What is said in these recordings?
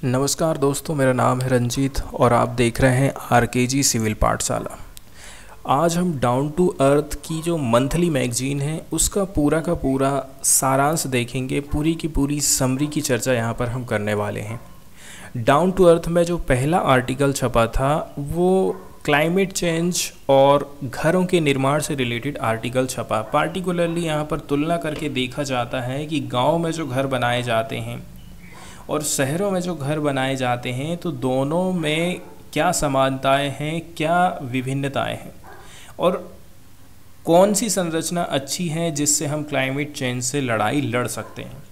नमस्कार दोस्तों, मेरा नाम है रंजीत और आप देख रहे हैं आरकेजी सिविल पाठशाला। आज हम डाउन टू अर्थ की जो मंथली मैगजीन है उसका का पूरा सारांश देखेंगे। पूरी की पूरी समरी की चर्चा यहाँ पर हम करने वाले हैं। डाउन टू अर्थ में जो पहला आर्टिकल छपा था वो क्लाइमेट चेंज और घरों के निर्माण से रिलेटेड आर्टिकल छपा। पार्टिकुलरली यहाँ पर तुलना करके देखा जाता है कि गाँव में जो घर बनाए जाते हैं और शहरों में जो घर बनाए जाते हैं तो दोनों में क्या समानताएं हैं, क्या विभिन्नताएं हैं और कौन सी संरचना अच्छी है जिससे हम क्लाइमेट चेंज से लड़ाई लड़ सकते हैं।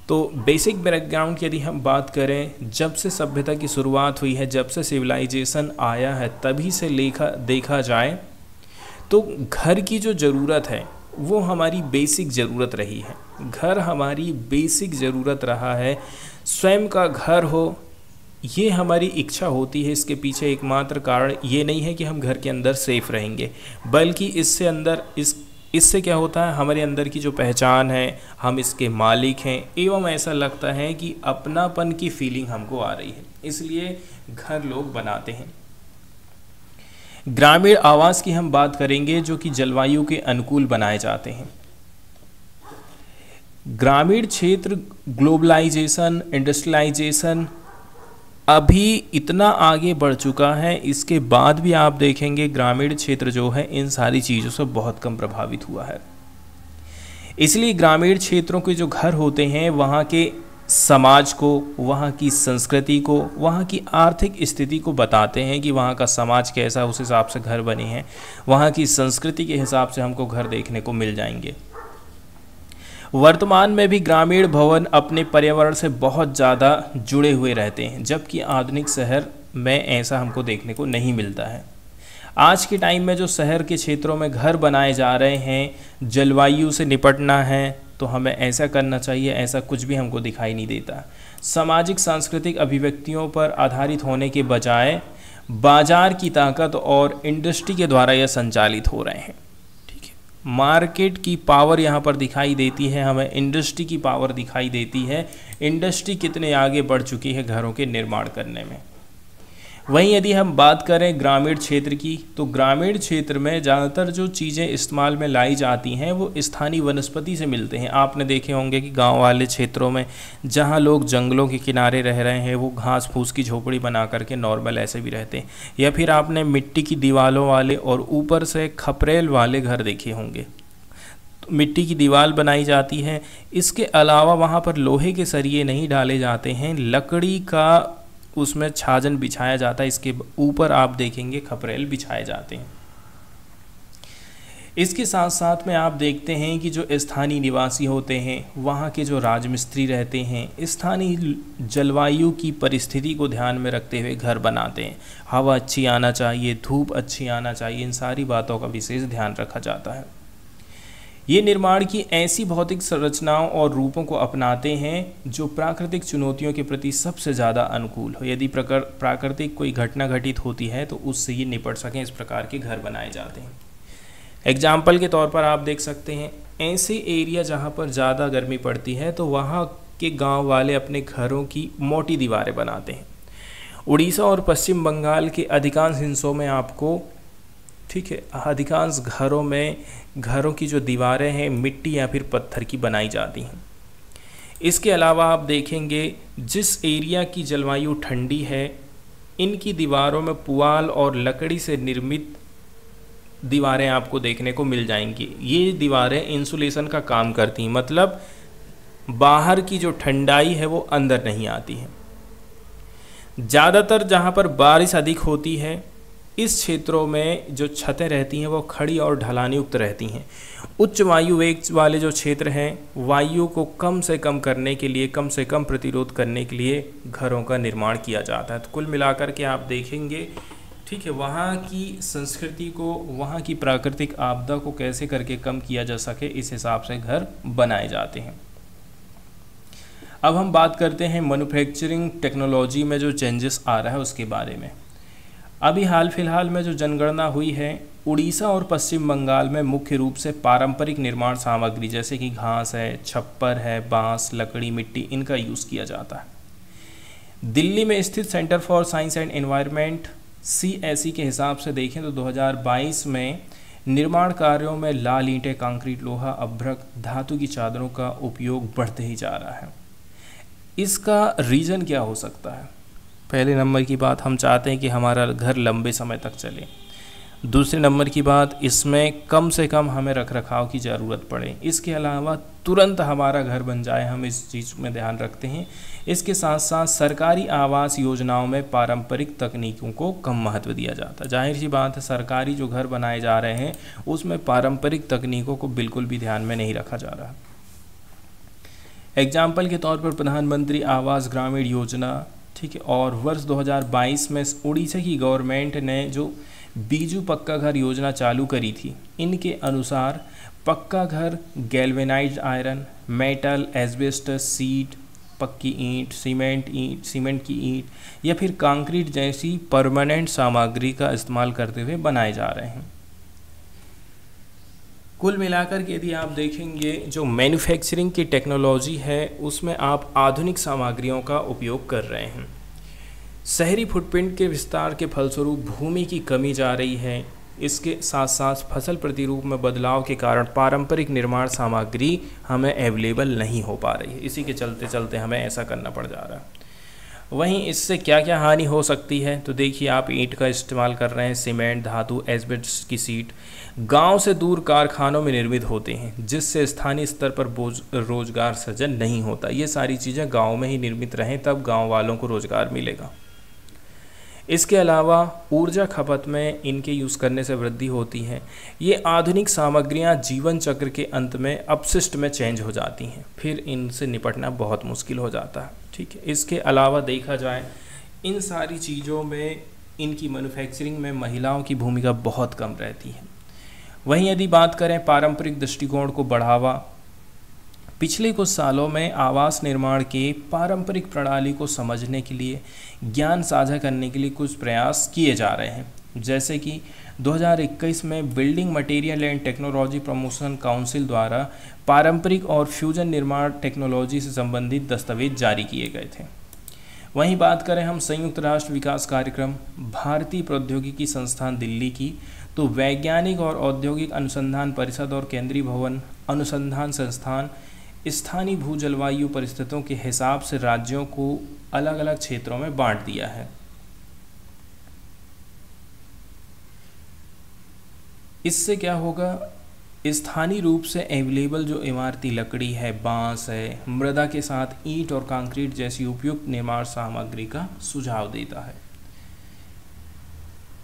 तो बेसिक बैकग्राउंड की यदि हम बात करें, जब से सभ्यता की शुरुआत हुई है, जब से सिविलाइजेशन आया है, तभी से देखा जाए तो घर की जो ज़रूरत है वो हमारी बेसिक ज़रूरत रही है। घर हमारी बेसिक ज़रूरत रहा है। स्वयं का घर हो ये हमारी इच्छा होती है। इसके पीछे एकमात्र कारण ये नहीं है कि हम घर के अंदर सेफ रहेंगे, बल्कि इससे क्या होता है, हमारे अंदर की जो पहचान है, हम इसके मालिक हैं एवं ऐसा लगता है कि अपनापन की फीलिंग हमको आ रही है, इसलिए घर लोग बनाते हैं। ग्रामीण आवास की हम बात करेंगे जो कि जलवायु के अनुकूल बनाए जाते हैं। ग्रामीण क्षेत्र ग्लोबलाइजेशन, इंडस्ट्रियलाइजेशन अभी इतना आगे बढ़ चुका है, इसके बाद भी आप देखेंगे ग्रामीण क्षेत्र जो है इन सारी चीज़ों से बहुत कम प्रभावित हुआ है। इसलिए ग्रामीण क्षेत्रों के जो घर होते हैं वहाँ के समाज को, वहाँ की संस्कृति को, वहाँ की आर्थिक स्थिति को बताते हैं कि वहाँ का समाज कैसा, उस हिसाब से घर बने हैं। वहाँ की संस्कृति के हिसाब से हमको घर देखने को मिल जाएंगे। वर्तमान में भी ग्रामीण भवन अपने पर्यावरण से बहुत ज़्यादा जुड़े हुए रहते हैं, जबकि आधुनिक शहर में ऐसा हमको देखने को नहीं मिलता है। आज के टाइम में जो शहर के क्षेत्रों में घर बनाए जा रहे हैं, जलवायु से निपटना है तो हमें ऐसा करना चाहिए, ऐसा कुछ भी हमको दिखाई नहीं देता। सामाजिक सांस्कृतिक अभिव्यक्तियों पर आधारित होने के बजाय बाजार की ताकत और इंडस्ट्री के द्वारा यह संचालित हो रहे हैं। ठीक है, मार्केट की पावर यहाँ पर दिखाई देती है, हमें इंडस्ट्री की पावर दिखाई देती है। इंडस्ट्री कितने आगे बढ़ चुकी है घरों के निर्माण करने में। वहीं यदि हम बात करें ग्रामीण क्षेत्र की, तो ग्रामीण क्षेत्र में ज़्यादातर जो चीज़ें इस्तेमाल में लाई जाती हैं वो स्थानीय वनस्पति से मिलते हैं। आपने देखे होंगे कि गांव वाले क्षेत्रों में जहां लोग जंगलों के किनारे रह रहे हैं वो घास फूस की झोपड़ी बना करके नॉर्मल ऐसे भी रहते हैं, या फिर आपने मिट्टी की दीवारों वाले और ऊपर से खपरेल वाले घर देखे होंगे। तो मिट्टी की दीवार बनाई जाती है। इसके अलावा वहाँ पर लोहे के सरिये नहीं डाले जाते हैं, लकड़ी का उसमें छाजन बिछाया जाता है। इसके ऊपर आप देखेंगे खपरेल बिछाए जाते हैं। इसके साथ साथ में आप देखते हैं कि जो स्थानीय निवासी होते हैं, वहाँ के जो राजमिस्त्री रहते हैं, स्थानीय जलवायु की परिस्थिति को ध्यान में रखते हुए घर बनाते हैं। हवा अच्छी आना चाहिए, धूप अच्छी आना चाहिए, इन सारी बातों का विशेष ध्यान रखा जाता है। ये निर्माण की ऐसी भौतिक संरचनाओं और रूपों को अपनाते हैं जो प्राकृतिक चुनौतियों के प्रति सबसे ज़्यादा अनुकूल हो। यदि प्राकृतिक कोई घटना घटित होती है तो उससे ये निपट सकें, इस प्रकार के घर बनाए जाते हैं। एग्जाम्पल के तौर पर आप देख सकते हैं, ऐसे एरिया जहाँ पर ज़्यादा गर्मी पड़ती है तो वहाँ के गाँव वाले अपने घरों की मोटी दीवारें बनाते हैं। उड़ीसा और पश्चिम बंगाल के अधिकांश हिस्सों में आपको, ठीक है, अधिकांश घरों में घरों की जो दीवारें हैं मिट्टी या फिर पत्थर की बनाई जाती हैं। इसके अलावा आप देखेंगे जिस एरिया की जलवायु ठंडी है, इनकी दीवारों में पुआल और लकड़ी से निर्मित दीवारें आपको देखने को मिल जाएंगी। ये दीवारें इंसुलेशन का काम करती हैं, मतलब बाहर की जो ठंडाई है वो अंदर नहीं आती है। ज़्यादातर जहाँ पर बारिश अधिक होती है इस क्षेत्रों में जो छतें रहती हैं वो खड़ी और ढलान युक्त रहती हैं। उच्च वायु वेग वाले जो क्षेत्र हैं, वायु को कम से कम करने के लिए, कम से कम प्रतिरोध करने के लिए घरों का निर्माण किया जाता है। तो कुल मिलाकर के आप देखेंगे, ठीक है, वहाँ की संस्कृति को, वहाँ की प्राकृतिक आपदा को कैसे करके कम किया जा सके, इस हिसाब से घर बनाए जाते हैं। अब हम बात करते हैं मैन्युफैक्चरिंग टेक्नोलॉजी में जो चेंजेस आ रहा है उसके बारे में। अभी हाल फिलहाल में जो जनगणना हुई है, उड़ीसा और पश्चिम बंगाल में मुख्य रूप से पारंपरिक निर्माण सामग्री जैसे कि घास है, छप्पर है, बांस, लकड़ी, मिट्टी, इनका यूज़ किया जाता है। दिल्ली में स्थित centre for science and environment CSE के हिसाब से देखें तो 2022 में निर्माण कार्यों में लाल ईंटें, कंक्रीट, लोहा, अभ्रक, धातु की चादरों का उपयोग बढ़ते ही जा रहा है। इसका रीज़न क्या हो सकता है? पहले नंबर की बात, हम चाहते हैं कि हमारा घर लंबे समय तक चले। दूसरे नंबर की बात, इसमें कम से कम हमें रख रखाव की ज़रूरत पड़े। इसके अलावा तुरंत हमारा घर बन जाए, हम इस चीज़ में ध्यान रखते हैं। इसके साथ साथ सरकारी आवास योजनाओं में पारंपरिक तकनीकों को कम महत्व दिया जाता है। जाहिर सी बात है, सरकारी जो घर बनाए जा रहे हैं उसमें पारंपरिक तकनीकों को बिल्कुल भी ध्यान में नहीं रखा जा रहा। एग्जाम्पल के तौर पर प्रधानमंत्री आवास ग्रामीण योजना, ठीक है, और वर्ष 2022 में उड़ीसा की गवर्नमेंट ने जो बीजू पक्का घर योजना चालू करी थी, इनके अनुसार पक्का घर galvanised iron, metal, asbestos sheet, पक्की ईंट, सीमेंट की ईंट या फिर कंक्रीट जैसी परमानेंट सामग्री का इस्तेमाल करते हुए बनाए जा रहे हैं। कुल मिलाकर के यदि आप देखेंगे, जो मैन्युफैक्चरिंग की टेक्नोलॉजी है उसमें आप आधुनिक सामग्रियों का उपयोग कर रहे हैं। शहरी फुटप्रिंट के विस्तार के फलस्वरूप भूमि की कमी जा रही है। इसके साथ साथ फसल प्रतिरूप में बदलाव के कारण पारंपरिक निर्माण सामग्री हमें अवेलेबल नहीं हो पा रही है। इसी के चलते चलते हमें ऐसा करना पड़ जा रहा है। वहीं इससे क्या क्या हानि हो सकती है, तो देखिए, आप ईंट का इस्तेमाल कर रहे हैं, सीमेंट, धातु, एस्बेस्टस की सीट गांव से दूर कारखानों में निर्मित होते हैं, जिससे स्थानीय स्तर पर रोजगार सृजन नहीं होता। ये सारी चीज़ें गांव में ही निर्मित रहें, तब गांव वालों को रोजगार मिलेगा। इसके अलावा ऊर्जा खपत में इनके यूज़ करने से वृद्धि होती है। ये आधुनिक सामग्रियां जीवन चक्र के अंत में अपशिष्ट में चेंज हो जाती हैं, फिर इनसे निपटना बहुत मुश्किल हो जाता है। ठीक है, इसके अलावा देखा जाए, इन सारी चीज़ों में इनकी मैन्युफैक्चरिंग में महिलाओं की भूमिका बहुत कम रहती है। वहीं यदि बात करें पारंपरिक दृष्टिकोण को बढ़ावा, पिछले कुछ सालों में आवास निर्माण के पारंपरिक प्रणाली को समझने के लिए, ज्ञान साझा करने के लिए कुछ प्रयास किए जा रहे हैं। जैसे कि 2021 में building material and technology promotion council द्वारा पारंपरिक और फ्यूजन निर्माण टेक्नोलॉजी से संबंधित दस्तावेज जारी किए गए थे। वहीं बात करें हम संयुक्त राष्ट्र विकास कार्यक्रम, भारतीय प्रौद्योगिकी संस्थान दिल्ली की, तो वैज्ञानिक और औद्योगिक अनुसंधान परिषद और केंद्रीय भवन अनुसंधान संस्थान स्थानीय भू जलवायु परिस्थितियों के हिसाब से राज्यों को अलग अलग क्षेत्रों में बांट दिया है। इससे क्या होगा, स्थानीय रूप से अवेलेबल जो इमारती लकड़ी है, बांस है, मृदा के साथ ईंट और कंक्रीट जैसी उपयुक्त निर्माण सामग्री का सुझाव देता है।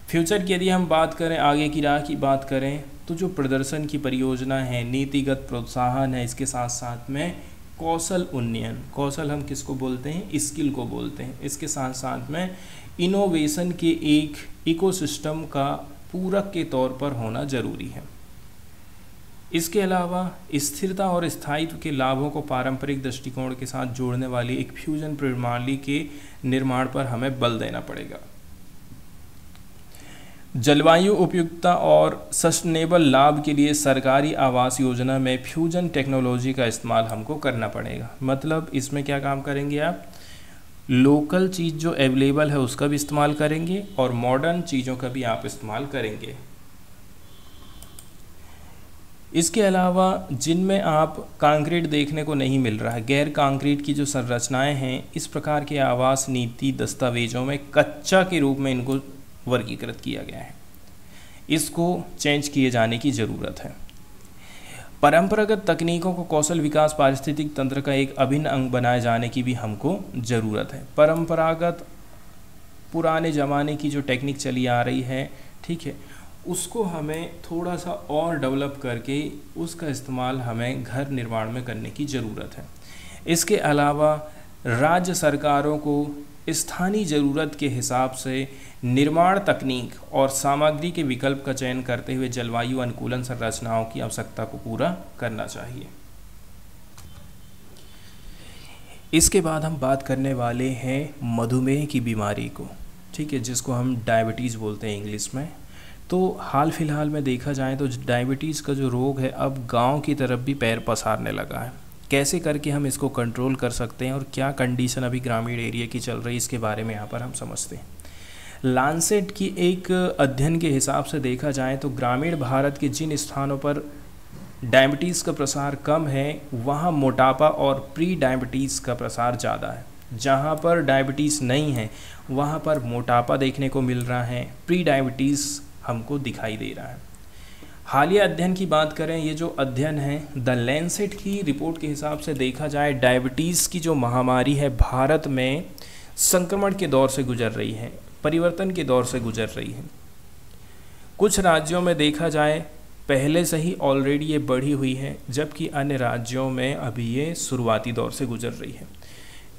फ्यूचर की यदि हम बात करें, आगे की राह की बात करें, तो जो प्रदर्शन की परियोजना है, नीतिगत प्रोत्साहन है, इसके साथ साथ में कौशल उन्नयन, कौशल हम किसको बोलते हैं, स्किल को बोलते हैं, इसके साथ साथ में इनोवेशन के एक इकोसिस्टम का पूरक के तौर पर होना जरूरी है। इसके अलावा स्थिरता और स्थायित्व के लाभों को पारंपरिक दृष्टिकोण के साथ जोड़ने वाली एक फ्यूजन प्रणाली के निर्माण पर हमें बल देना पड़ेगा। जलवायु उपयुक्तता और सस्टेनेबल लाभ के लिए सरकारी आवास योजना में फ्यूजन टेक्नोलॉजी का इस्तेमाल हमको करना पड़ेगा। मतलब इसमें क्या काम करेंगे आप, लोकल चीज़ जो अवेलेबल है उसका भी इस्तेमाल करेंगे और मॉडर्न चीज़ों का भी आप इस्तेमाल करेंगे। इसके अलावा जिनमें आप कंक्रीट देखने को नहीं मिल रहा है, गैर कंक्रीट की जो संरचनाएं हैं, इस प्रकार के आवास नीति दस्तावेजों में कच्चा के रूप में इनको वर्गीकृत किया गया है। इसको चेंज किए जाने की ज़रूरत है। परंपरागत तकनीकों को कौशल विकास पारिस्थितिक तंत्र का एक अभिन्न अंग बनाए जाने की भी हमको ज़रूरत है। परंपरागत पुराने ज़माने की जो टेक्निक चली आ रही है, ठीक है, उसको हमें थोड़ा सा और डेवलप करके उसका इस्तेमाल हमें घर निर्माण में करने की ज़रूरत है। इसके अलावा राज्य सरकारों को स्थानीय ज़रूरत के हिसाब से निर्माण तकनीक और सामग्री के विकल्प का चयन करते हुए जलवायु अनुकूलन संरचनाओं की आवश्यकता को पूरा करना चाहिए। इसके बाद हम बात करने वाले हैं मधुमेह की बीमारी को, ठीक है, जिसको हम डायबिटीज़ बोलते हैं इंग्लिश में। तो हाल फिलहाल में देखा जाए तो डायबिटीज़ का जो रोग है अब गांव की तरफ भी पैर पसारने लगा है। कैसे करके हम इसको कंट्रोल कर सकते हैं और क्या कंडीशन अभी ग्रामीण एरिया की चल रही है, इसके बारे में यहाँ पर हम समझते हैं। लांसेट की एक अध्ययन के हिसाब से देखा जाए तो ग्रामीण भारत के जिन स्थानों पर डायबिटीज़ का प्रसार कम है वहाँ मोटापा और प्री डायबिटीज़ का प्रसार ज़्यादा है। जहाँ पर डायबिटीज़ नहीं है वहाँ पर मोटापा देखने को मिल रहा है, प्री डायबिटीज़ हमको दिखाई दे रहा है। हालिया अध्ययन की बात करें, ये जो अध्ययन है द लैंसेट की रिपोर्ट के हिसाब से देखा जाए डायबिटीज़ की जो महामारी है भारत में संक्रमण के दौर से गुजर रही है, परिवर्तन के दौर से गुजर रही है। कुछ राज्यों में देखा जाए पहले से ही ऑलरेडी ये बढ़ी हुई है, जबकि अन्य राज्यों में अभी ये शुरुआती दौर से गुजर रही है।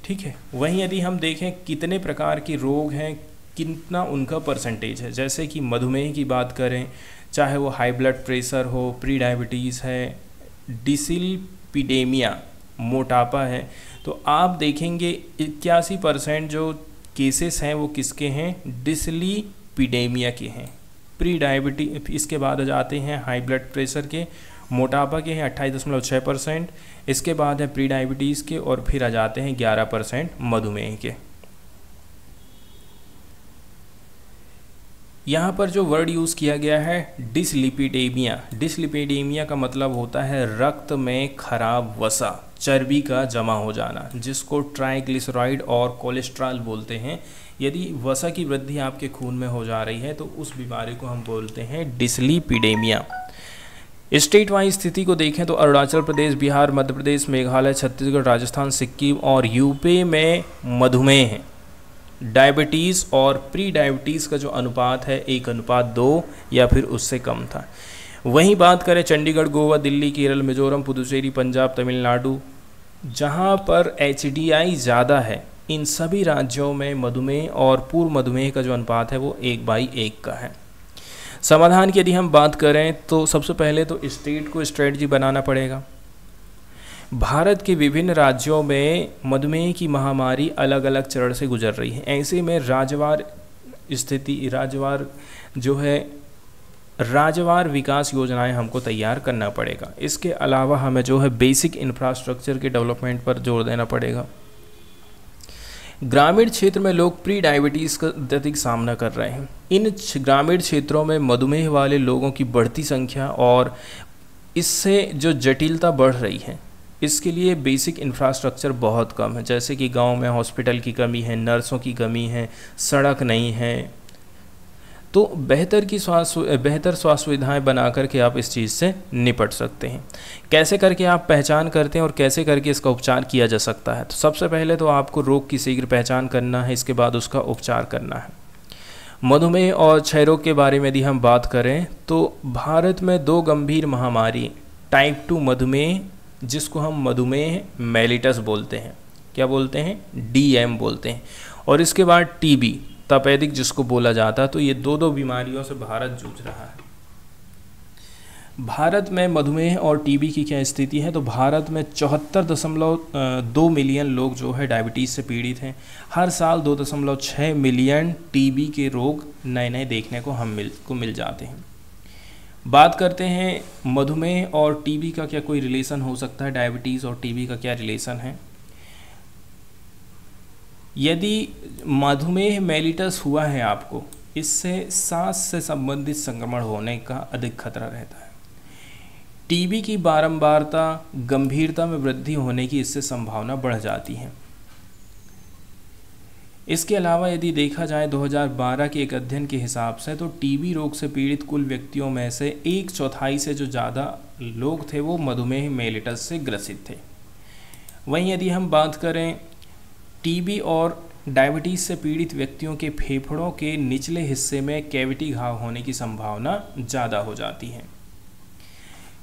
ठीक है, वहीं यदि हम देखें कितने प्रकार के रोग हैं, कितना उनका परसेंटेज है, जैसे कि मधुमेह की बात करें, चाहे वो हाई ब्लड प्रेशर हो, प्री डायबिटीज़ है, डिसलिपिडेमिया मोटापा है, तो आप देखेंगे 81% जो केसेस हैं वो किसके हैं, डिसलिपिडेमिया के हैं। प्री डायबिटी इसके बाद आ जाते हैं हाई ब्लड प्रेशर के, मोटापा के हैं 28.6%, इसके बाद है प्री डायबिटीज़ के और फिर आ जाते हैं 11% मधुमेह के। यहाँ पर जो वर्ड यूज़ किया गया है डिसलिपिडेमिया, डिसलिपिडेमिया का मतलब होता है रक्त में खराब वसा, चर्बी का जमा हो जाना, जिसको ट्राइग्लिसराइड और कोलेस्ट्रॉल बोलते हैं। यदि वसा की वृद्धि आपके खून में हो जा रही है तो उस बीमारी को हम बोलते हैं डिसलिपिडेमिया। स्टेट वाइज स्थिति को देखें तो अरुणाचल प्रदेश, बिहार, मध्य प्रदेश, मेघालय, छत्तीसगढ़, राजस्थान, सिक्किम और यूपी में मधुमेह है। डायबिटीज़ और प्री डायबिटीज़ का जो अनुपात है 1:2 या फिर उससे कम था। वहीं बात करें चंडीगढ़, गोवा, दिल्ली, केरल, मिजोरम, पुदुचेरी, पंजाब, तमिलनाडु, जहां पर HDI ज़्यादा है, इन सभी राज्यों में मधुमेह और पूर्व मधुमेह का जो अनुपात है वो 1/1 का है। समाधान की यदि हम बात करें तो सबसे पहले तो स्टेट को स्ट्रेटजी बनाना पड़ेगा। भारत के विभिन्न राज्यों में मधुमेह की महामारी अलग अलग चरण से गुजर रही है। ऐसे में राज्यवार विकास योजनाएं हमको तैयार करना पड़ेगा। इसके अलावा हमें जो है बेसिक इंफ्रास्ट्रक्चर के डेवलपमेंट पर जोर देना पड़ेगा। ग्रामीण क्षेत्र में लोग प्री डायबिटीज़ का अत्यधिक सामना कर रहे हैं। इन ग्रामीण क्षेत्रों में मधुमेह वाले लोगों की बढ़ती संख्या और इससे जो जटिलता बढ़ रही है, इसके लिए बेसिक इंफ्रास्ट्रक्चर बहुत कम है। जैसे कि गांव में हॉस्पिटल की कमी है, नर्सों की कमी है, सड़क नहीं है। तो बेहतर स्वास्थ्य सुविधाएं बना करके आप इस चीज़ से निपट सकते हैं। कैसे करके आप पहचान करते हैं और कैसे करके इसका उपचार किया जा सकता है? तो सबसे पहले तो आपको रोग की शीघ्र पहचान करना है, इसके बाद उसका उपचार करना है। मधुमेह और क्षय रोग के बारे में यदि हम बात करें तो भारत में 2 गंभीर महामारी, टाइप 2 मधुमेह जिसको हम मधुमेह मेलिटस बोलते हैं, क्या बोलते हैं, DM बोलते हैं, और इसके बाद TB तपेदिक जिसको बोला जाता है। तो ये 2 बीमारियों से भारत जूझ रहा है। भारत में मधुमेह और TB की क्या स्थिति है? तो भारत में 74.2 मिलियन लोग जो है डायबिटीज़ से पीड़ित हैं। हर साल 2.6 मिलियन TB के रोग नए देखने को मिल जाते हैं। बात करते हैं मधुमेह और TB का क्या कोई रिलेशन हो सकता है, डायबिटीज़ और TB का क्या रिलेशन है? यदि मधुमेह मेलिटस हुआ है आपको, इससे सांस से संबंधित संक्रमण होने का अधिक खतरा रहता है। TB की बारंबारता, गंभीरता में वृद्धि होने की इससे संभावना बढ़ जाती है। इसके अलावा यदि देखा जाए 2012 के एक अध्ययन के हिसाब से तो TB रोग से पीड़ित कुल व्यक्तियों में से 1/4 से जो ज़्यादा लोग थे वो मधुमेह मेलिटस से ग्रसित थे। वहीं यदि हम बात करें TB और डायबिटीज़ से पीड़ित व्यक्तियों के फेफड़ों के निचले हिस्से में कैविटी घाव होने की संभावना ज़्यादा हो जाती है।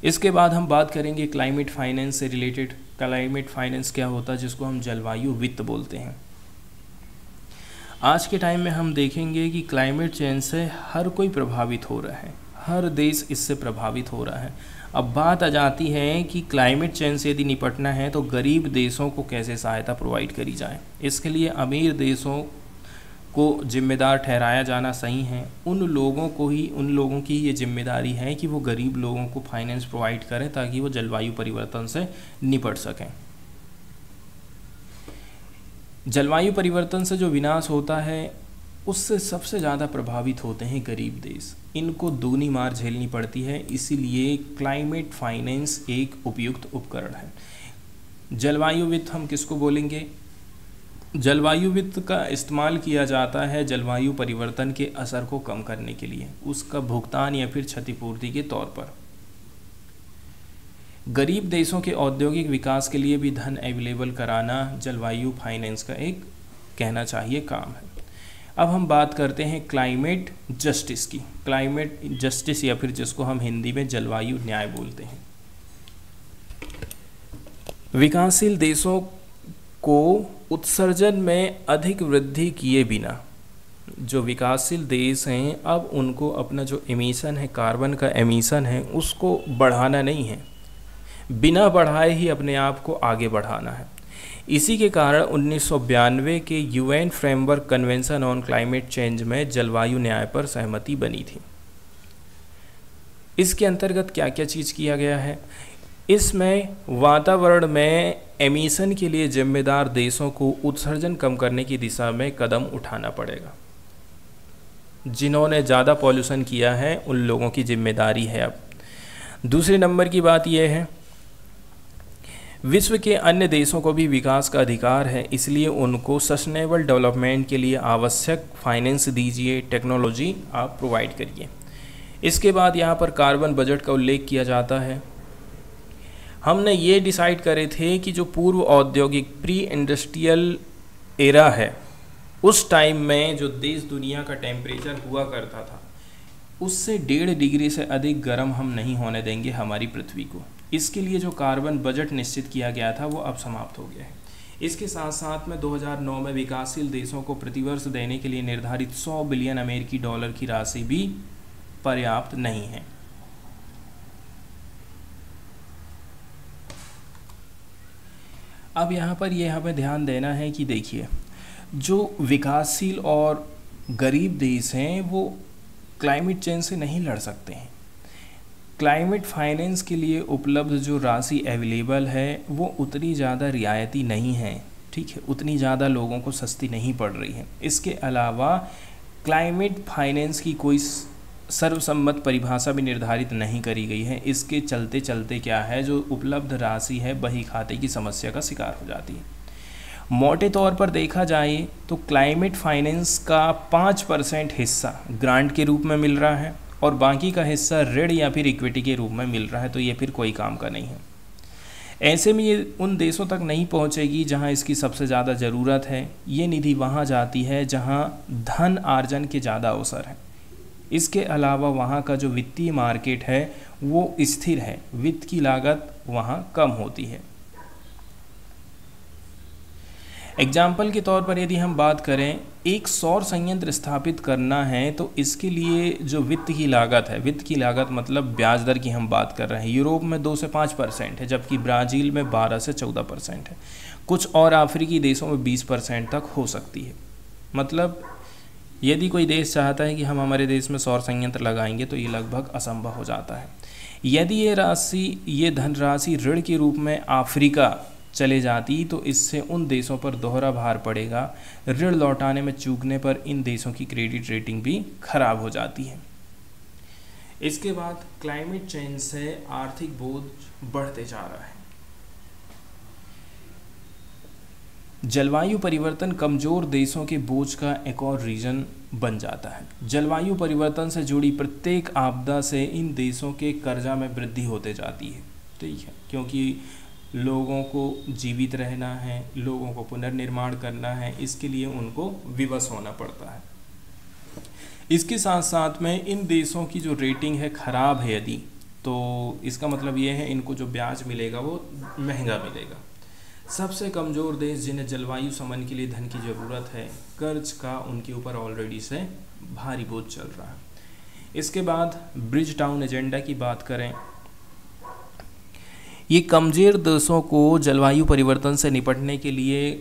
इसके बाद हम बात करेंगे क्लाइमेट फाइनेंस से रिलेटेड। क्लाइमेट फाइनेंस क्या होता है, जिसको हम जलवायु वित्त बोलते हैं। आज के टाइम में हम देखेंगे कि क्लाइमेट चेंज से हर कोई प्रभावित हो रहा है, हर देश इससे प्रभावित हो रहा है। अब बात आ जाती है कि क्लाइमेट चेंज से यदि निपटना है तो गरीब देशों को कैसे सहायता प्रोवाइड करी जाए। इसके लिए अमीर देशों को जिम्मेदार ठहराया जाना सही है। उन लोगों की ये जिम्मेदारी है कि वो गरीब लोगों को फाइनेंस प्रोवाइड करें ताकि वो जलवायु परिवर्तन से निपट सकें। जलवायु परिवर्तन से जो विनाश होता है उससे सबसे ज़्यादा प्रभावित होते हैं गरीब देश। इनको दूनी मार झेलनी पड़ती है, इसीलिए क्लाइमेट फाइनेंस एक उपयुक्त उपकरण है। जलवायु वित्त हम किसको बोलेंगे? जलवायु वित्त का इस्तेमाल किया जाता है जलवायु परिवर्तन के असर को कम करने के लिए, उसका भुगतान या फिर क्षतिपूर्ति के तौर पर। गरीब देशों के औद्योगिक विकास के लिए भी धन अवेलेबल कराना जलवायु फाइनेंस का एक कहना चाहिए काम है। अब हम बात करते हैं क्लाइमेट जस्टिस की। क्लाइमेट जस्टिस या फिर जिसको हम हिंदी में जलवायु न्याय बोलते हैं। विकासशील देशों को उत्सर्जन में अधिक वृद्धि किए बिना, जो विकासशील देश हैं अब उनको अपना जो एमिशन है, कार्बन का एमिशन है, उसको बढ़ाना नहीं है, बिना बढ़ाए ही अपने आप को आगे बढ़ाना है। इसी के कारण 1992 के UN framework convention on climate change में जलवायु न्याय पर सहमति बनी थी। इसके अंतर्गत क्या क्या चीज़ किया गया है? इसमें वातावरण में एमिशन के लिए जिम्मेदार देशों को उत्सर्जन कम करने की दिशा में कदम उठाना पड़ेगा। जिन्होंने ज़्यादा पॉल्यूशन किया है उन लोगों की जिम्मेदारी है। अब दूसरे नंबर की बात यह है, विश्व के अन्य देशों को भी विकास का अधिकार है, इसलिए उनको सस्टेनेबल डेवलपमेंट के लिए आवश्यक फाइनेंस दीजिए, टेक्नोलॉजी आप प्रोवाइड करिए। इसके बाद यहाँ पर कार्बन बजट का उल्लेख किया जाता है। हमने ये डिसाइड करे थे कि जो पूर्व औद्योगिक प्री इंडस्ट्रियल एरा है, उस टाइम में जो देश दुनिया का टेम्परेचर हुआ करता था उससे 1.5 डिग्री से अधिक गर्म हम नहीं होने देंगे हमारी पृथ्वी को। इसके लिए जो कार्बन बजट निश्चित किया गया था वो अब समाप्त हो गया है। इसके साथ साथ में 2009 में विकासशील देशों को प्रतिवर्ष देने के लिए निर्धारित 100 बिलियन अमेरिकी डॉलर की राशि भी पर्याप्त नहीं है। अब यहाँ पर ये हमें ध्यान देना है कि देखिए, जो विकासशील और गरीब देश हैं वो क्लाइमेट चेंज से नहीं लड़ सकते हैं। क्लाइमेट फाइनेंस के लिए उपलब्ध जो राशि अवेलेबल है वो उतनी ज़्यादा रियायती नहीं है, ठीक है, उतनी ज़्यादा लोगों को सस्ती नहीं पड़ रही है। इसके अलावा क्लाइमेट फाइनेंस की कोई सर्वसम्मत परिभाषा भी निर्धारित नहीं करी गई है। इसके चलते चलते क्या है, जो उपलब्ध राशि है बही खाते की समस्या का शिकार हो जाती है। मोटे तौर पर देखा जाए तो क्लाइमेट फाइनेंस का 5% हिस्सा ग्रांट के रूप में मिल रहा है और बाकी का हिस्सा ऋण या फिर इक्विटी के रूप में मिल रहा है, तो ये फिर कोई काम का नहीं है। ऐसे में ये उन देशों तक नहीं पहुंचेगी जहां इसकी सबसे ज़्यादा ज़रूरत है। ये निधि वहां जाती है जहां धन अर्जन के ज़्यादा अवसर हैं। इसके अलावा वहां का जो वित्तीय मार्केट है वो स्थिर है, वित्त की लागत वहां कम होती है। एग्जाम्पल के तौर पर यदि हम बात करें, एक सौर संयंत्र स्थापित करना है तो इसके लिए जो वित्त की लागत है, वित्त की लागत मतलब ब्याज दर की हम बात कर रहे हैं, यूरोप में 2 से 5% है, जबकि ब्राज़ील में 12 से 14% है। कुछ और अफ्रीकी देशों में 20% तक हो सकती है। मतलब यदि कोई देश चाहता है कि हम हमारे देश में सौर संयंत्र लगाएंगे तो ये लगभग असंभव हो जाता है। यदि ये धनराशि ऋण के रूप में अफ्रीका चले जाती तो इससे उन देशों पर दोहरा भार पड़ेगा। ऋण लौटाने में चूकने पर इन देशों की क्रेडिट रेटिंग भी खराब हो जाती है। इसके बाद क्लाइमेट चेंज से आर्थिक बोझ बढ़ते जा रहा है। जलवायु परिवर्तन कमज़ोर देशों के बोझ का एक और रीजन बन जाता है। जलवायु परिवर्तन से जुड़ी प्रत्येक आपदा से इन देशों के कर्जा में वृद्धि होते जाती है, ठीक है, क्योंकि लोगों को जीवित रहना है, लोगों को पुनर्निर्माण करना है, इसके लिए उनको विवश होना पड़ता है। इसके साथ साथ में इन देशों की जो रेटिंग है ख़राब है यदि, तो इसका मतलब ये है इनको जो ब्याज मिलेगा वो महंगा मिलेगा। सबसे कमज़ोर देश जिन्हें जलवायु शमन के लिए धन की ज़रूरत है, कर्ज का उनके ऊपर ऑलरेडी से भारी बोझ चल रहा है। इसके बाद ब्रिज टाउन एजेंडा की बात करें, ये कमज़ोर देशों को जलवायु परिवर्तन से निपटने के लिए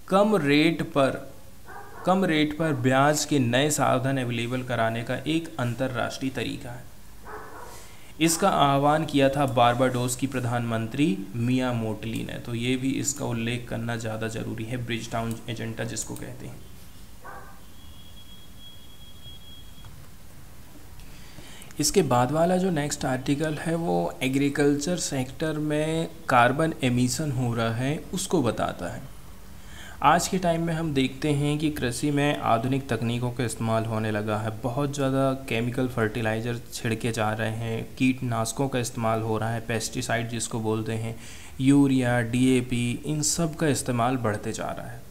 कम रेट पर कम रेट पर ब्याज के नए साधन अवेलेबल कराने का एक अंतर्राष्ट्रीय तरीका है। इसका आह्वान किया था बारबाडोस की प्रधानमंत्री मिया मोटली ने। तो ये भी इसका उल्लेख करना ज़्यादा ज़रूरी है, ब्रिज टाउन एजेंडा जिसको कहते हैं। इसके बाद वाला जो नेक्स्ट आर्टिकल है वो एग्रीकल्चर सेक्टर में कार्बन एमिशन हो रहा है उसको बताता है। आज के टाइम में हम देखते हैं कि कृषि में आधुनिक तकनीकों का इस्तेमाल होने लगा है। बहुत ज़्यादा केमिकल फर्टिलाइज़र छिड़के जा रहे हैं, कीटनाशकों का इस्तेमाल हो रहा है, पेस्टिसाइड जिसको बोलते हैं, यूरिया, डीएपी, इन सब का इस्तेमाल बढ़ते जा रहा है।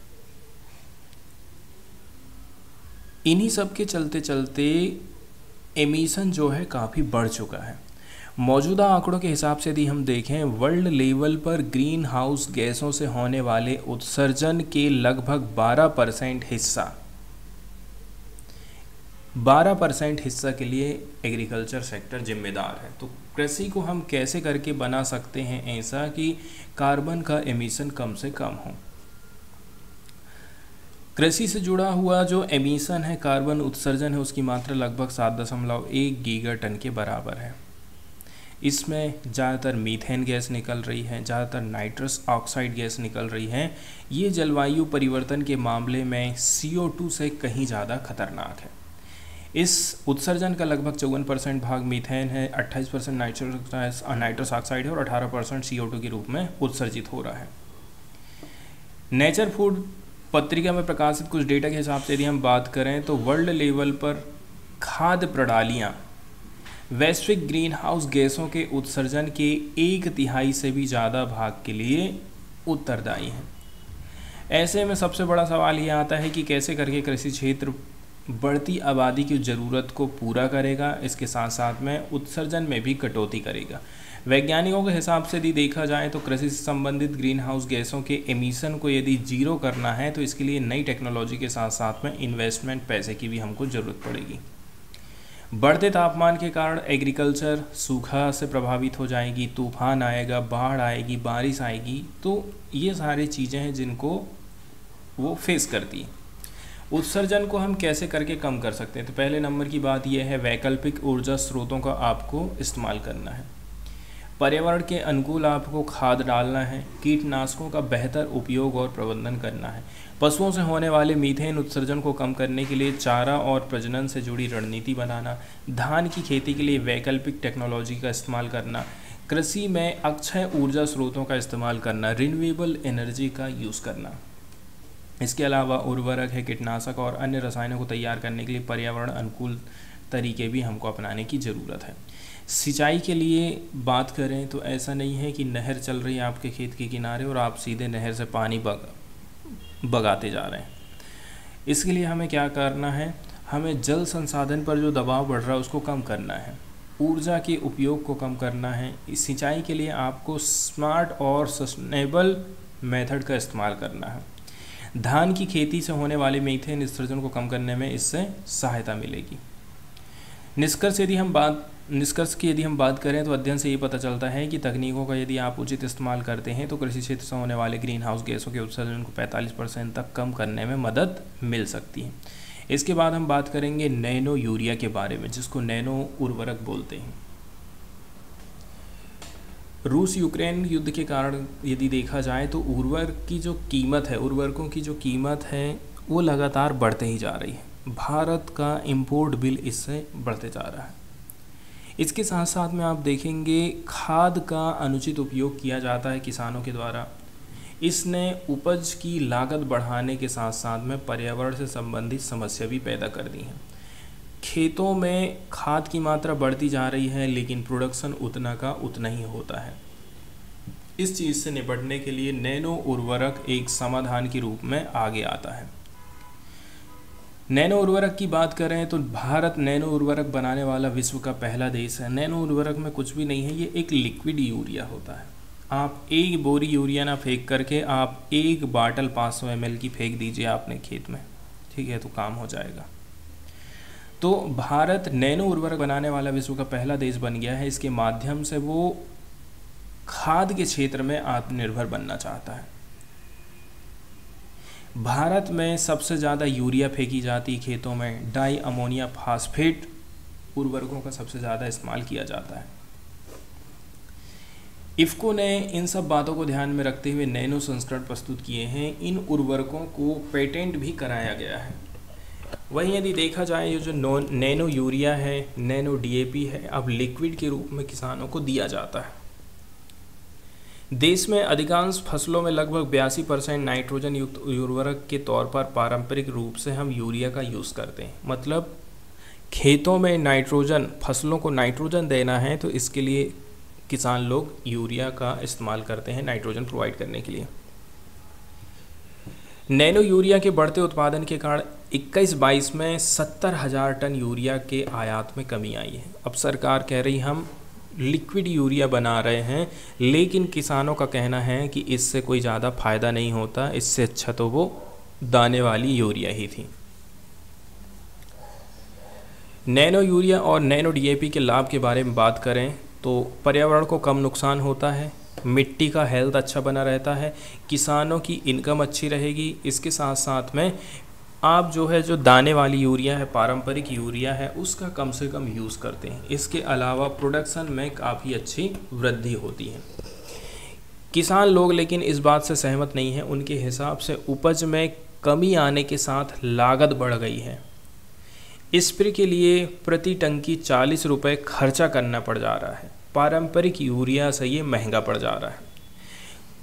इन्हीं सब के चलते चलते एमिशन जो है काफ़ी बढ़ चुका है। मौजूदा आंकड़ों के हिसाब से यदि हम देखें, वर्ल्ड लेवल पर ग्रीन हाउस गैसों से होने वाले उत्सर्जन के लगभग 12% हिस्सा के लिए एग्रीकल्चर सेक्टर जिम्मेदार है। तो कृषि को हम कैसे करके बना सकते हैं ऐसा कि कार्बन का एमिशन कम से कम हो। कृषि से जुड़ा हुआ जो एमिशन है, कार्बन उत्सर्जन है, उसकी मात्रा लगभग 7.1 गीगाटन के बराबर है। इसमें ज़्यादातर मीथेन गैस निकल रही है, ज़्यादातर नाइट्रस ऑक्साइड गैस निकल रही है। ये जलवायु परिवर्तन के मामले में CO2 से कहीं ज़्यादा खतरनाक है। इस उत्सर्जन का लगभग 54% भाग मीथेन है, 28% नाइट्रस ऑक्साइड है और 18% CO2 के रूप में उत्सर्जित हो रहा है। नेचर फूड पत्रिका में प्रकाशित कुछ डेटा के हिसाब से यदि हम बात करें तो वर्ल्ड लेवल पर खाद्य प्रणालियाँ वैश्विक ग्रीन हाउस गैसों के उत्सर्जन के 1/3 से भी ज़्यादा भाग के लिए उत्तरदायी हैं। ऐसे में सबसे बड़ा सवाल ये आता है कि कैसे करके कृषि क्षेत्र बढ़ती आबादी की ज़रूरत को पूरा करेगा, इसके साथ साथ में उत्सर्जन में भी कटौती करेगा। वैज्ञानिकों के हिसाब से यदि देखा जाए तो कृषि से संबंधित ग्रीन हाउस गैसों के एमिशन को यदि जीरो करना है तो इसके लिए नई टेक्नोलॉजी के साथ साथ में इन्वेस्टमेंट, पैसे की भी हमको ज़रूरत पड़ेगी। बढ़ते तापमान के कारण एग्रीकल्चर सूखा से प्रभावित हो जाएगी, तूफान आएगा, बाढ़ आएगी, बारिश आएगी, तो ये सारी चीज़ें हैं जिनको वो फेस करती हैं। उत्सर्जन को हम कैसे करके कम कर सकते हैं? तो पहले नंबर की बात यह है, वैकल्पिक ऊर्जा स्रोतों का आपको इस्तेमाल करना है। पर्यावरण के अनुकूल आपको खाद डालना है, कीटनाशकों का बेहतर उपयोग और प्रबंधन करना है। पशुओं से होने वाले मीथेन उत्सर्जन को कम करने के लिए चारा और प्रजनन से जुड़ी रणनीति बनाना, धान की खेती के लिए वैकल्पिक टेक्नोलॉजी का इस्तेमाल करना, कृषि में अक्षय ऊर्जा स्रोतों का इस्तेमाल करना, रिन्यूएबल एनर्जी का यूज़ करना। इसके अलावा उर्वरक है, कीटनाशक और अन्य रसायनों को तैयार करने के लिए पर्यावरण अनुकूल तरीके भी हमको अपनाने की ज़रूरत है। सिंचाई के लिए बात करें तो ऐसा नहीं है कि नहर चल रही है आपके खेत के किनारे और आप सीधे नहर से पानी बगाते जा रहे हैं। इसके लिए हमें क्या करना है, हमें जल संसाधन पर जो दबाव बढ़ रहा है उसको कम करना है, ऊर्जा के उपयोग को कम करना है। इस सिंचाई के लिए आपको स्मार्ट और सस्टेनेबल मेथड का इस्तेमाल करना है। धान की खेती से होने वाले मीथेन उत्सर्जन को कम करने में इससे सहायता मिलेगी। निष्कर्ष की यदि हम बात करें तो अध्ययन से ये पता चलता है कि तकनीकों का यदि आप उचित इस्तेमाल करते हैं तो कृषि क्षेत्र से होने वाले ग्रीन हाउस गैसों के उत्सर्जन को 45% तक कम करने में मदद मिल सकती है। इसके बाद हम बात करेंगे नैनो यूरिया के बारे में, जिसको नैनो उर्वरक बोलते हैं। रूस यूक्रेन युद्ध के कारण यदि देखा जाए तो उर्वरकों की जो कीमत है वो लगातार बढ़ते ही जा रही है। भारत का इंपोर्ट बिल इससे बढ़ते जा रहा है। इसके साथ साथ में आप देखेंगे खाद का अनुचित उपयोग किया जाता है किसानों के द्वारा। इसने उपज की लागत बढ़ाने के साथ साथ में पर्यावरण से संबंधित समस्या भी पैदा कर दी है। खेतों में खाद की मात्रा बढ़ती जा रही है लेकिन प्रोडक्शन उतना का उतना ही होता है। इस चीज़ से निपटने के लिए नैनो उर्वरक एक समाधान के रूप में आगे आता है। नैनो उर्वरक की बात करें तो भारत नैनो उर्वरक बनाने वाला विश्व का पहला देश है। नैनो उर्वरक में कुछ भी नहीं है, ये एक लिक्विड यूरिया होता है। आप एक बोरी यूरिया ना फेंक करके आप एक बाटल 500 ml की फेंक दीजिए आपने खेत में, ठीक है, तो काम हो जाएगा। तो भारत नैनो उर्वरक बनाने वाला विश्व का पहला देश बन गया है। इसके माध्यम से वो खाद के क्षेत्र में आत्मनिर्भर बनना चाहता है। भारत में सबसे ज़्यादा यूरिया फेंकी जाती खेतों में डाई अमोनिया फास्फेट उर्वरकों का सबसे ज़्यादा इस्तेमाल किया जाता है। इफ़को ने इन सब बातों को ध्यान में रखते हुए नैनो संस्करण प्रस्तुत किए हैं। इन उर्वरकों को पेटेंट भी कराया गया है। वहीं यदि देखा जाए ये जो नैनो यूरिया है, नैनो डीएपी है, अब लिक्विड के रूप में किसानों को दिया जाता है। देश में अधिकांश फसलों में लगभग 82% नाइट्रोजन युक्त उर्वरक के तौर पर पारंपरिक रूप से हम यूरिया का यूज़ करते हैं। मतलब खेतों में नाइट्रोजन, फसलों को नाइट्रोजन देना है तो इसके लिए किसान लोग यूरिया का इस्तेमाल करते हैं नाइट्रोजन प्रोवाइड करने के लिए। नैनो यूरिया के बढ़ते उत्पादन के कारण 21-22 में 70,000 टन यूरिया के आयात में कमी आई है। अब सरकार कह रही हम लिक्विड यूरिया बना रहे हैं, लेकिन किसानों का कहना है कि इससे कोई ज़्यादा फ़ायदा नहीं होता, इससे अच्छा तो वो दाने वाली यूरिया ही थी। नैनो यूरिया और नैनो डीएपी के लाभ के बारे में बात करें तो पर्यावरण को कम नुकसान होता है, मिट्टी का हेल्थ अच्छा बना रहता है, किसानों की इनकम अच्छी रहेगी। इसके साथ साथ में आप जो दाने वाली यूरिया है, पारंपरिक यूरिया है, उसका कम से कम यूज़ करते हैं। इसके अलावा प्रोडक्शन में काफ़ी अच्छी वृद्धि होती है। किसान लोग लेकिन इस बात से सहमत नहीं हैं। उनके हिसाब से उपज में कमी आने के साथ लागत बढ़ गई है। स्प्रे के लिए प्रति टंकी 40 रुपये खर्चा करना पड़ जा रहा है। पारंपरिक यूरिया से ये महंगा पड़ जा रहा है।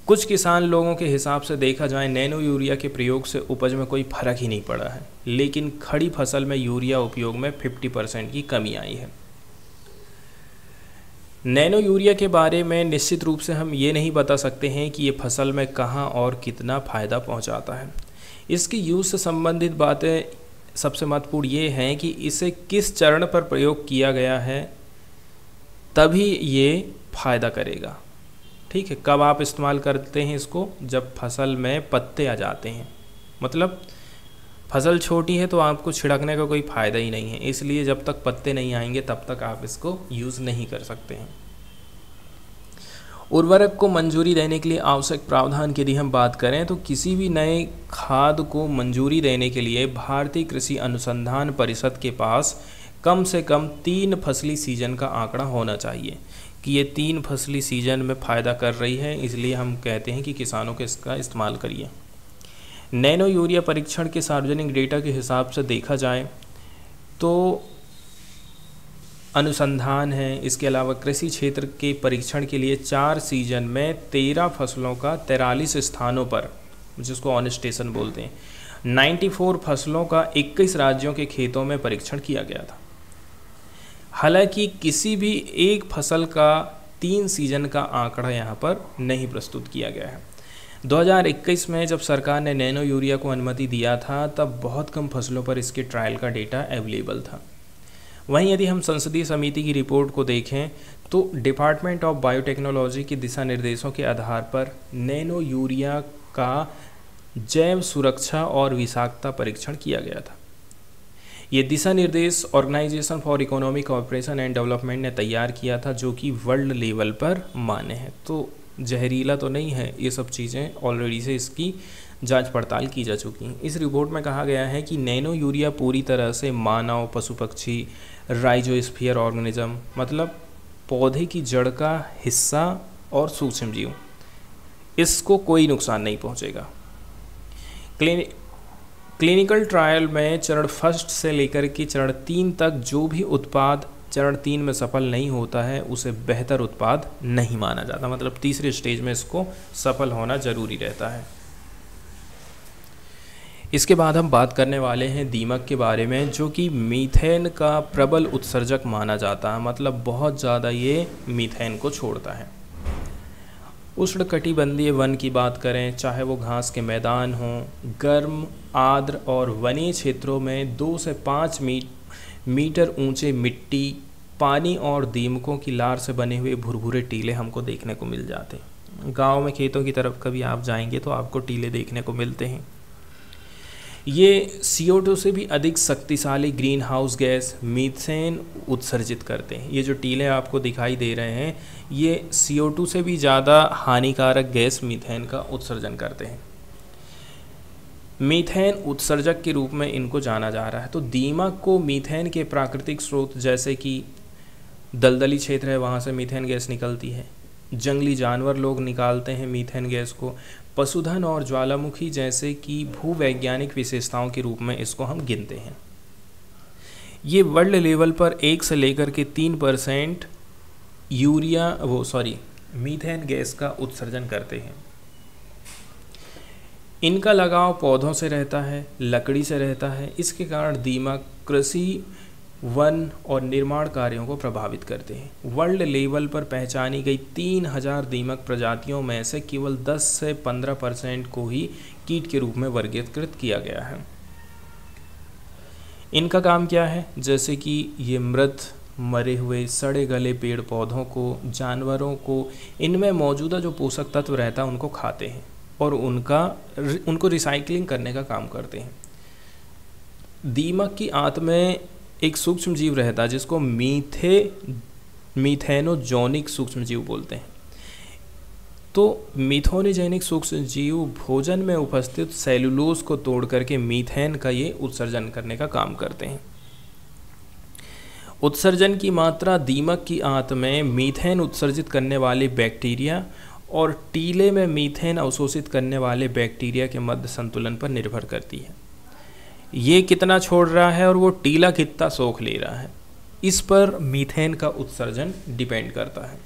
कुछ किसान लोगों के हिसाब से देखा जाए नैनो यूरिया के प्रयोग से उपज में कोई फर्क ही नहीं पड़ा है, लेकिन खड़ी फसल में यूरिया उपयोग में 50% की कमी आई है। नैनो यूरिया के बारे में निश्चित रूप से हम ये नहीं बता सकते हैं कि ये फसल में कहाँ और कितना फ़ायदा पहुँचाता है। इसके यूज़ से संबंधित बातें सबसे महत्वपूर्ण ये हैं कि इसे किस चरण पर प्रयोग किया गया है, तभी ये फ़ायदा करेगा। ठीक है, कब आप इस्तेमाल करते हैं इसको? जब फसल में पत्ते आ जाते हैं। मतलब फसल छोटी है तो आपको छिड़कने का कोई फ़ायदा ही नहीं है, इसलिए जब तक पत्ते नहीं आएंगे तब तक आप इसको यूज़ नहीं कर सकते हैं। उर्वरक को मंजूरी देने के लिए आवश्यक प्रावधान की यदि हम बात करें तो किसी भी नए खाद को मंजूरी देने के लिए भारतीय कृषि अनुसंधान परिषद के पास कम से कम 3 फसली सीजन का आंकड़ा होना चाहिए कि ये 3 फसली सीजन में फ़ायदा कर रही है, इसलिए हम कहते हैं कि किसानों को इसका इस्तेमाल करिए। नैनो यूरिया परीक्षण के सार्वजनिक डेटा के हिसाब से देखा जाए तो अनुसंधान है, इसके अलावा कृषि क्षेत्र के परीक्षण के लिए 4 सीजन में 13 फसलों का 43 स्थानों पर, जिसको ऑन स्टेशन बोलते हैं, 94 फसलों का 21 राज्यों के खेतों में परीक्षण किया गया था। हालांकि किसी भी एक फसल का 3 सीजन का आंकड़ा यहाँ पर नहीं प्रस्तुत किया गया है। 2021 में जब सरकार ने नैनो यूरिया को अनुमति दिया था तब बहुत कम फसलों पर इसके ट्रायल का डेटा अवेलेबल था। वहीं यदि हम संसदीय समिति की रिपोर्ट को देखें तो डिपार्टमेंट ऑफ बायोटेक्नोलॉजी के दिशा निर्देशों के आधार पर नैनो यूरिया का जैव सुरक्षा और विषाक्तता परीक्षण किया गया था। ये दिशा निर्देश organisation for economic cooperation and development ने तैयार किया था, जो कि वर्ल्ड लेवल पर मान्य है। तो जहरीला तो नहीं है, ये सब चीज़ें ऑलरेडी से इसकी जांच पड़ताल की जा चुकी हैं। इस रिपोर्ट में कहा गया है कि नैनो यूरिया पूरी तरह से मानव, पशु पक्षी, राइजोस्फीयर ऑर्गेनिज्म, मतलब पौधे की जड़ का हिस्सा और सूक्ष्म जीव, इसको कोई नुकसान नहीं पहुंचेगा। क्लिनिकल ट्रायल में चरण 1 से लेकर के चरण 3 तक जो भी उत्पाद चरण 3 में सफल नहीं होता है उसे बेहतर उत्पाद नहीं माना जाता। मतलब तीसरे स्टेज में इसको सफल होना जरूरी रहता है। इसके बाद हम बात करने वाले हैं दीमक के बारे में, जो कि मीथेन का प्रबल उत्सर्जक माना जाता है। मतलब बहुत ज़्यादा ये मीथेन को छोड़ता है। उष्णकटिबंधीय वन की बात करें, चाहे वो घास के मैदान हों, गर्म, आर्द्र और वनीय क्षेत्रों में 2 से 5 मीटर ऊंचे मिट्टी, पानी और दीमकों की लार से बने हुए भुरभुरे टीले हमको देखने को मिल जाते हैं। गांव में खेतों की तरफ कभी आप जाएंगे तो आपको टीले देखने को मिलते हैं। ये CO2 से भी अधिक शक्तिशाली ग्रीन हाउस गैस मीथेन उत्सर्जित करते हैं। ये जो टीले आपको दिखाई दे रहे हैं ये CO2 से भी ज़्यादा हानिकारक गैस मीथेन का उत्सर्जन करते हैं। मीथेन उत्सर्जक के रूप में इनको जाना जा रहा है। तो दीमक को मीथेन के प्राकृतिक स्रोत जैसे कि दलदली क्षेत्र है वहाँ से मीथेन गैस निकलती है, जंगली जानवर लोग निकालते हैं मीथेन गैस को, पशुधन और ज्वालामुखी जैसे कि भूवैज्ञानिक विशेषताओं के रूप में इसको हम गिनते हैं। ये वर्ल्ड लेवल पर 1 से लेकर के 3% मीथेन गैस का उत्सर्जन करते हैं। इनका लगाव पौधों से रहता है, लकड़ी से रहता है। इसके कारण दीमक कृषि, वन और निर्माण कार्यों को प्रभावित करते हैं। वर्ल्ड लेवल पर पहचानी गई 3000 दीमक प्रजातियों में से केवल 10 से 15% को ही कीट के रूप में वर्गीकृत किया गया है। इनका काम क्या है? जैसे कि ये मृत, मरे हुए, सड़े गले पेड़ पौधों को, जानवरों को, इनमें मौजूदा जो पोषक तत्व रहता है उनको खाते हैं और उनको रिसाइकलिंग करने का काम करते हैं। दीमक की आंत में एक सूक्ष्म जीव रहता है जिसको मीथेनोजोनिक सूक्ष्म जीव बोलते हैं। तो मीथेनोजेनिक सूक्ष्म जीव भोजन में उपस्थित सेलुलोज को तोड़ करके मीथेन का ये उत्सर्जन करने का काम करते हैं। उत्सर्जन की मात्रा दीमक की आंत में मीथेन उत्सर्जित करने वाले बैक्टीरिया और टीले में मीथेन अवशोषित करने वाले बैक्टीरिया के मध्य संतुलन पर निर्भर करती है। ये कितना छोड़ रहा है और वो टीला कितना सोख ले रहा है, इस पर मीथेन का उत्सर्जन डिपेंड करता है।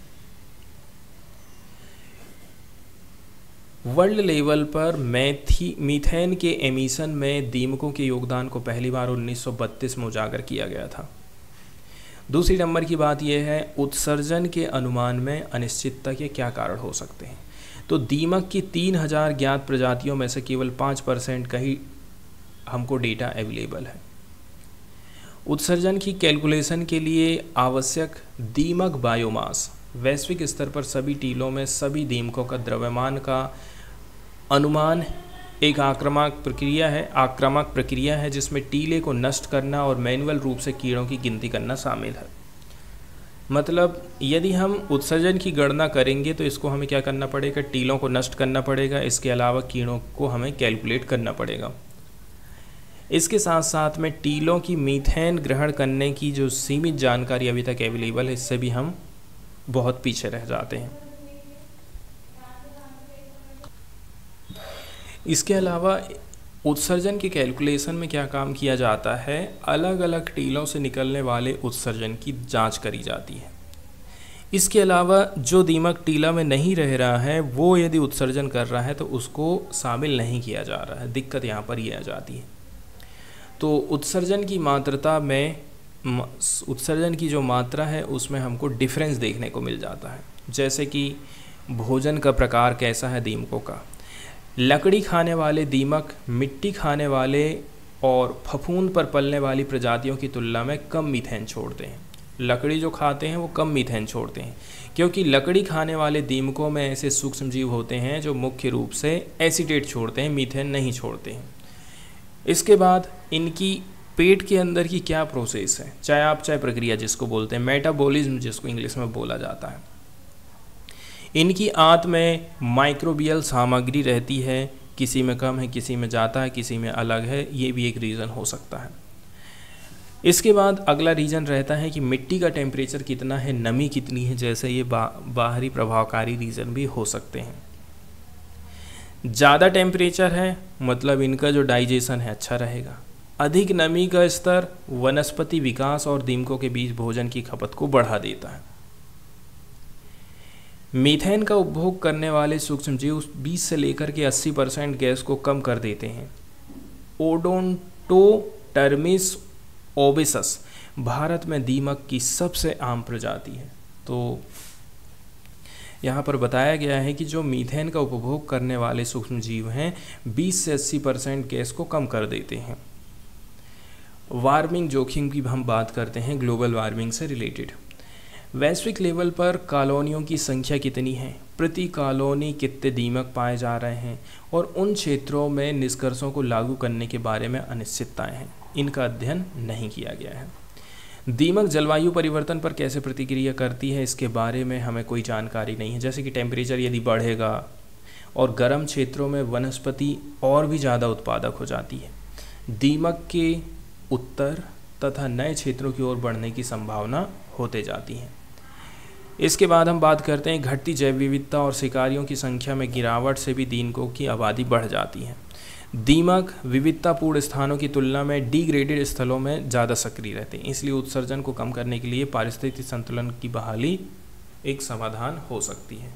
वर्ल्ड लेवल पर मीथेन के एमिशन में दीमकों के योगदान को पहली बार 1932 में उजागर किया गया था। दूसरी नंबर की बात यह है, उत्सर्जन के अनुमान में अनिश्चितता के क्या कारण हो सकते हैं। तो दीमक की 3000 ज्ञात प्रजातियों में से केवल 5% का ही हमको डेटा अवेलेबल है। उत्सर्जन की कैलकुलेशन के लिए आवश्यक दीमक बायोमास वैश्विक स्तर पर सभी टीलों में सभी दीमकों का द्रव्यमान का अनुमान एक आक्रामक प्रक्रिया है जिसमें टीले को नष्ट करना और मैनुअल रूप से कीड़ों की गिनती करना शामिल है। मतलब यदि हम उत्सर्जन की गणना करेंगे तो इसको हमें क्या करना पड़ेगा? टीलों को नष्ट करना पड़ेगा, इसके अलावा कीड़ों को हमें कैलकुलेट करना पड़ेगा। इसके साथ साथ में टीलों की मीथेन ग्रहण करने की जो सीमित जानकारी अभी तक अवेलेबल है, इससे भी हम बहुत पीछे रह जाते हैं। इसके अलावा उत्सर्जन के कैलकुलेशन में क्या काम किया जाता है, अलग अलग टीलों से निकलने वाले उत्सर्जन की जांच करी जाती है। इसके अलावा जो दीमक टीला में नहीं रह रहा है वो यदि उत्सर्जन कर रहा है तो उसको शामिल नहीं किया जा रहा है। दिक्कत यहाँ पर ये आ जाती है। तो उत्सर्जन की जो मात्रा है उसमें हमको डिफरेंस देखने को मिल जाता है। जैसे कि भोजन का प्रकार कैसा है दीमकों का। लकड़ी खाने वाले दीमक मिट्टी खाने वाले और फफूंद पर पलने वाली प्रजातियों की तुलना में कम मीथेन छोड़ते हैं। लकड़ी जो खाते हैं वो कम मीथेन छोड़ते हैं, क्योंकि लकड़ी खाने वाले दीमकों में ऐसे सूक्ष्म जीव होते हैं जो मुख्य रूप से एसीटेट छोड़ते हैं, मीथेन नहीं छोड़ते हैं। इसके बाद इनकी पेट के अंदर की क्या प्रोसेस है, चयापचय प्रक्रिया जिसको बोलते हैं, मेटाबॉलिज्म जिसको इंग्लिश में बोला जाता है। इनकी आंत में माइक्रोबियल सामग्री रहती है, किसी में कम है, किसी में ज़्यादा है, किसी में अलग है, ये भी एक रीज़न हो सकता है। इसके बाद अगला रीज़न रहता है कि मिट्टी का टेम्परेचर कितना है, नमी कितनी है, जैसे ये बाहरी प्रभावकारी रीज़न भी हो सकते हैं। ज़्यादा टेम्परेचर है मतलब इनका जो डाइजेशन है अच्छा रहेगा। अधिक नमी का स्तर वनस्पति विकास और दीमकों के बीच भोजन की खपत को बढ़ा देता है। मीथेन का उपभोग करने वाले सूक्ष्मजीव 20 से लेकर के 80% गैस को कम कर देते हैं। ओडोंटोटर्मिस ओबेसस भारत में दीमक की सबसे आम प्रजाति है। तो यहाँ पर बताया गया है कि जो मीथेन का उपभोग करने वाले सूक्ष्मजीव हैं 20 से 80% गैस को कम कर देते हैं। वार्मिंग जोखिम की हम बात करते हैं, ग्लोबल वार्मिंग से रिलेटेड। वैश्विक लेवल पर कॉलोनियों की संख्या कितनी है, प्रति कॉलोनी कितने दीमक पाए जा रहे हैं और उन क्षेत्रों में निष्कर्षों को लागू करने के बारे में अनिश्चितताएं हैं, इनका अध्ययन नहीं किया गया है। दीमक जलवायु परिवर्तन पर कैसे प्रतिक्रिया करती है, इसके बारे में हमें कोई जानकारी नहीं है। जैसे कि टेम्परेचर यदि बढ़ेगा, और गर्म क्षेत्रों में वनस्पति और भी ज़्यादा उत्पादक हो जाती है। दीमक के उत्तर तथा नए क्षेत्रों की ओर बढ़ने की संभावना होते जाती है। इसके बाद हम बात करते हैं घटती जैव विविधता और शिकारियों की संख्या में गिरावट से भी दीमकों की आबादी बढ़ जाती है। दीमक विविधतापूर्ण स्थानों की तुलना में डिग्रेडेड स्थलों में ज़्यादा सक्रिय रहते हैं, इसलिए उत्सर्जन को कम करने के लिए पारिस्थितिक संतुलन की बहाली एक समाधान हो सकती है।